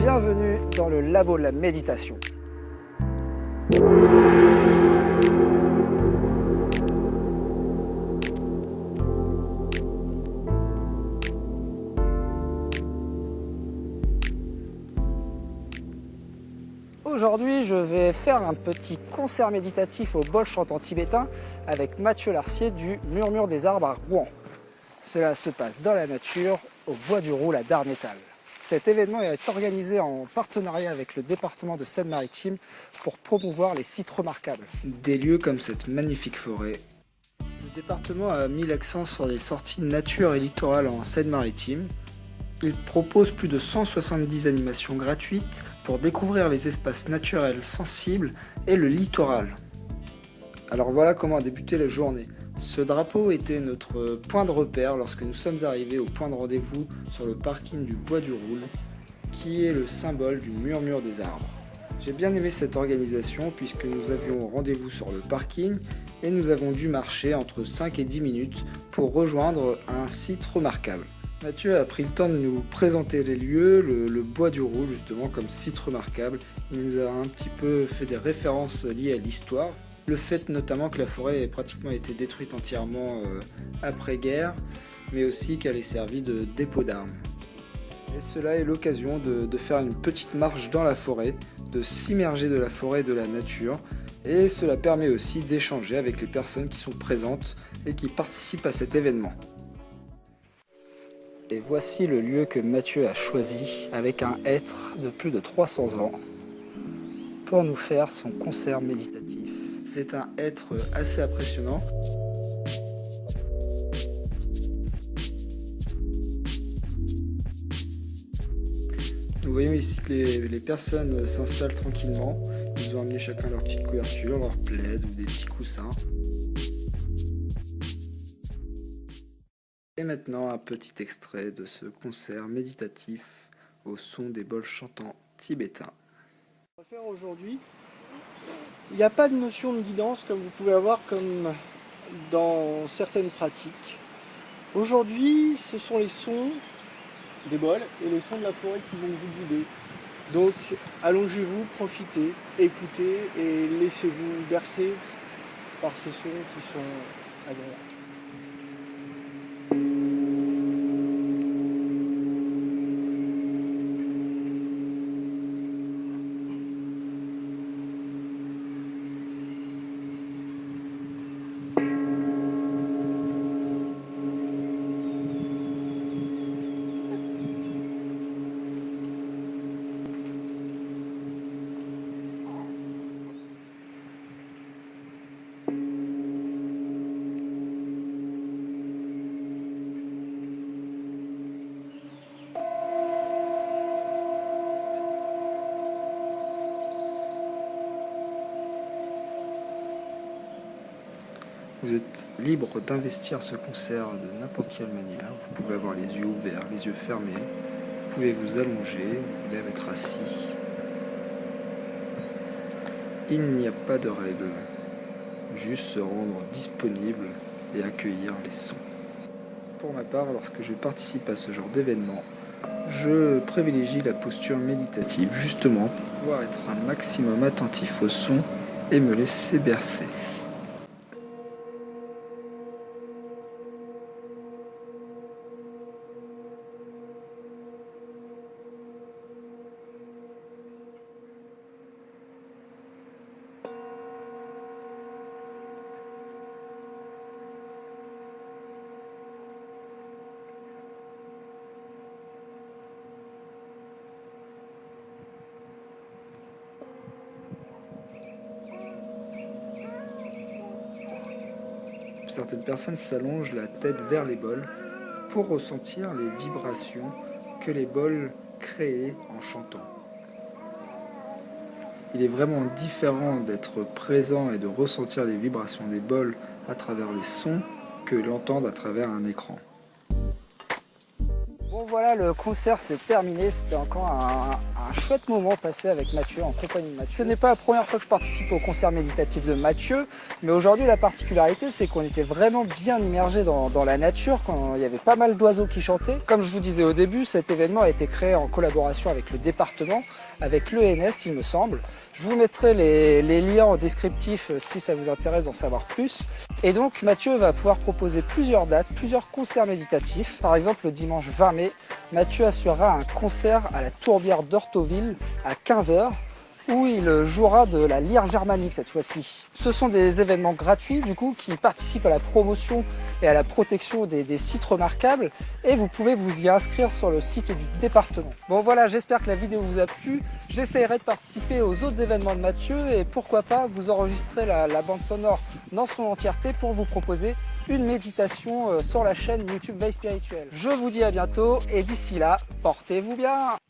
Bienvenue dans le labo de la méditation. Aujourd'hui, je vais faire un petit concert méditatif au bol chantant tibétain avec Mathieu Larcier du Murmure des Arbres à Rouen. Cela se passe dans la nature, au bois du Roule à Darnétal. Cet événement est organisé en partenariat avec le département de Seine-Maritime pour promouvoir les sites remarquables. Des lieux comme cette magnifique forêt. Le département a mis l'accent sur les sorties nature et littoral en Seine-Maritime. Il propose plus de 170 animations gratuites pour découvrir les espaces naturels sensibles et le littoral. Alors voilà comment a débuté la journée. Ce drapeau était notre point de repère lorsque nous sommes arrivés au point de rendez-vous sur le parking du Bois du Roule, qui est le symbole du Murmure des Arbres. J'ai bien aimé cette organisation puisque nous avions rendez-vous sur le parking et nous avons dû marcher entre 5 et 10 minutes pour rejoindre un site remarquable. Mathieu a pris le temps de nous présenter les lieux, le Bois du Roule justement comme site remarquable. Il nous a un petit peu fait des références liées à l'histoire. Le fait notamment que la forêt ait pratiquement été détruite entièrement après-guerre, mais aussi qu'elle ait servi de dépôt d'armes. Et cela est l'occasion de faire une petite marche dans la forêt, de s'immerger de la forêt et de la nature, et cela permet aussi d'échanger avec les personnes qui sont présentes et qui participent à cet événement. Et voici le lieu que Mathieu a choisi avec un hêtre de plus de 300 ans pour nous faire son concert méditatif. C'est un hêtre assez impressionnant. Nous voyons ici que les personnes s'installent tranquillement. Ils ont amené chacun leur petite couverture, leur plaid ou des petits coussins. Et maintenant, un petit extrait de ce concert méditatif au son des bols chantants tibétains. On va faire aujourd'hui. Il n'y a pas de notion de guidance comme vous pouvez avoir comme dans certaines pratiques. Aujourd'hui, ce sont les sons des bols et les sons de la forêt qui vont vous guider. Donc, allongez-vous, profitez, écoutez et laissez-vous bercer par ces sons qui sont agréables. Vous êtes libre d'investir ce concert de n'importe quelle manière. Vous pouvez avoir les yeux ouverts, les yeux fermés. Vous pouvez vous allonger, vous pouvez être assis. Il n'y a pas de règle. Juste se rendre disponible et accueillir les sons. Pour ma part, lorsque je participe à ce genre d'événement, je privilégie la posture méditative justement pour pouvoir être un maximum attentif aux sons et me laisser bercer. Certaines personnes s'allongent la tête vers les bols pour ressentir les vibrations que les bols créent en chantant. Il est vraiment différent d'être présent et de ressentir les vibrations des bols à travers les sons que l'entendre à travers un écran. Bon voilà, le concert s'est terminé, c'était encore un un chouette moment passé avec Mathieu, en compagnie de Mathieu. Ce n'est pas la première fois que je participe au concert méditatif de Mathieu, mais aujourd'hui la particularité c'est qu'on était vraiment bien immergé dans la nature, quand il y avait pas mal d'oiseaux qui chantaient. Comme je vous disais au début, cet événement a été créé en collaboration avec le département, avec l'ENS il me semble. Je vous mettrai les liens en descriptif si ça vous intéresse d'en savoir plus. Et donc Mathieu va pouvoir proposer plusieurs dates, plusieurs concerts méditatifs. Par exemple le dimanche 20 mai, Mathieu assurera un concert à la Tourbière d'Orthoville à 15 h où il jouera de la lyre germanique cette fois-ci. Ce sont des événements gratuits du coup qui participent à la promotion et à la protection des sites remarquables et vous pouvez vous y inscrire sur le site du département. Bon voilà, j'espère que la vidéo vous a plu. J'essaierai de participer aux autres événements de Mathieu et pourquoi pas vous enregistrer la bande sonore dans son entièreté pour vous proposer une méditation sur la chaîne YouTube Veille Spirituelle. Je vous dis à bientôt et d'ici là, portez-vous bien.